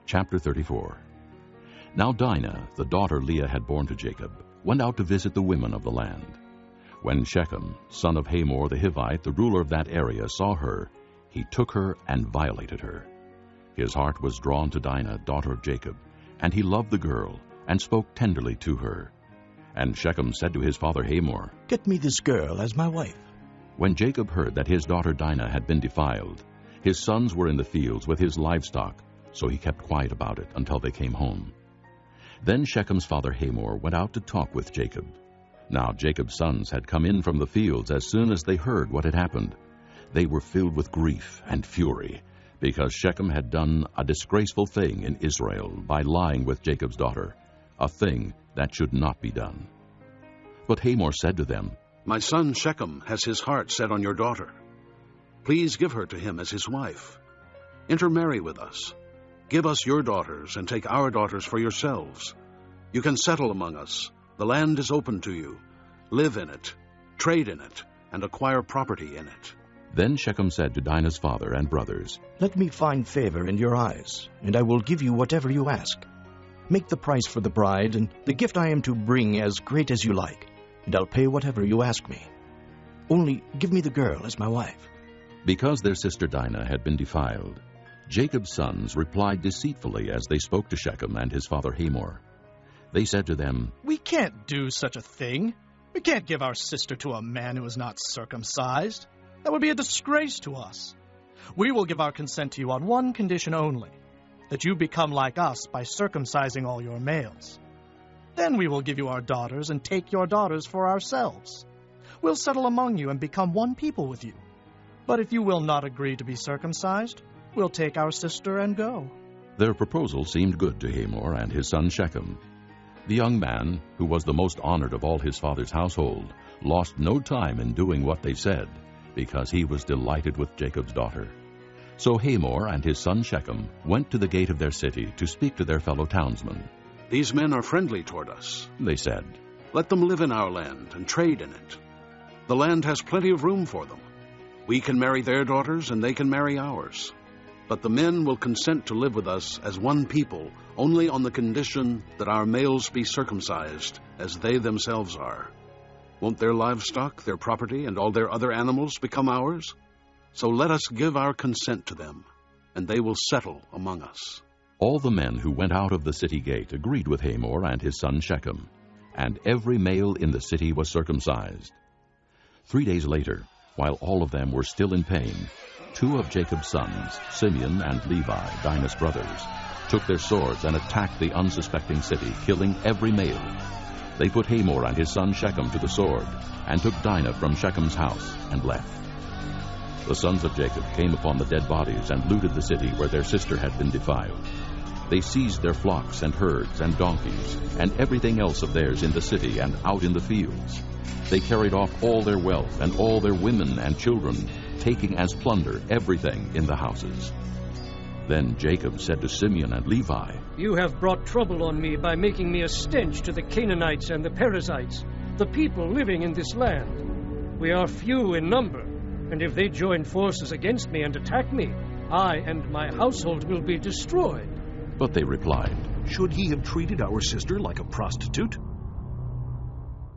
Chapter 34. Now Dinah, the daughter Leah had borne to Jacob, went out to visit the women of the land. When Shechem, son of Hamor the Hivite, the ruler of that area, saw her, he took her and violated her. His heart was drawn to Dinah, daughter of Jacob, and he loved the girl, and spoke tenderly to her. And Shechem said to his father Hamor, "Get me this girl as my wife." When Jacob heard that his daughter Dinah had been defiled, his sons were in the fields with his livestock, so he kept quiet about it until they came home. Then Shechem's father Hamor went out to talk with Jacob. Now Jacob's sons had come in from the fields as soon as they heard what had happened. They were filled with grief and fury, because Shechem had done a disgraceful thing in Israel by lying with Jacob's daughter, a thing that should not be done. But Hamor said to them, "My son Shechem has his heart set on your daughter. Please give her to him as his wife. Intermarry with us. Give us your daughters and take our daughters for yourselves. You can settle among us. The land is open to you. Live in it, trade in it, and acquire property in it." Then Shechem said to Dinah's father and brothers, "Let me find favor in your eyes, and I will give you whatever you ask. Make the price for the bride and the gift I am to bring as great as you like, and I'll pay whatever you ask me. Only give me the girl as my wife." Because their sister Dinah had been defiled, Jacob's sons replied deceitfully as they spoke to Shechem and his father Hamor. They said to them, "We can't do such a thing. We can't give our sister to a man who is not circumcised. That would be a disgrace to us. We will give our consent to you on one condition only, that you become like us by circumcising all your males. Then we will give you our daughters and take your daughters for ourselves. We'll settle among you and become one people with you. But if you will not agree to be circumcised, we'll take our sister and go." Their proposal seemed good to Hamor and his son Shechem. The young man, who was the most honored of all his father's household, lost no time in doing what they said, because he was delighted with Jacob's daughter. So Hamor and his son Shechem went to the gate of their city to speak to their fellow townsmen. "These men are friendly toward us," they said. "Let them live in our land and trade in it. The land has plenty of room for them. We can marry their daughters and they can marry ours. But the men will consent to live with us as one people only on the condition that our males be circumcised, as they themselves are. Won't their livestock, their property, and all their other animals become ours? So let us give our consent to them, and they will settle among us." All the men who went out of the city gate agreed with Hamor and his son Shechem, and every male in the city was circumcised. 3 days later, while all of them were still in pain, 2 of Jacob's sons, Simeon and Levi, Dinah's brothers, took their swords and attacked the unsuspecting city, killing every male. They put Hamor and his son Shechem to the sword, and took Dinah from Shechem's house and left. The sons of Jacob came upon the dead bodies and looted the city where their sister had been defiled. They seized their flocks and herds and donkeys and everything else of theirs in the city and out in the fields. They carried off all their wealth and all their women and children, taking as plunder everything in the houses. Then Jacob said to Simeon and Levi, "You have brought trouble on me by making me a stench to the Canaanites and the Perizzites, the people living in this land. We are few in number, and if they join forces against me and attack me, I and my household will be destroyed." But they replied, "Should he have treated our sister like a prostitute?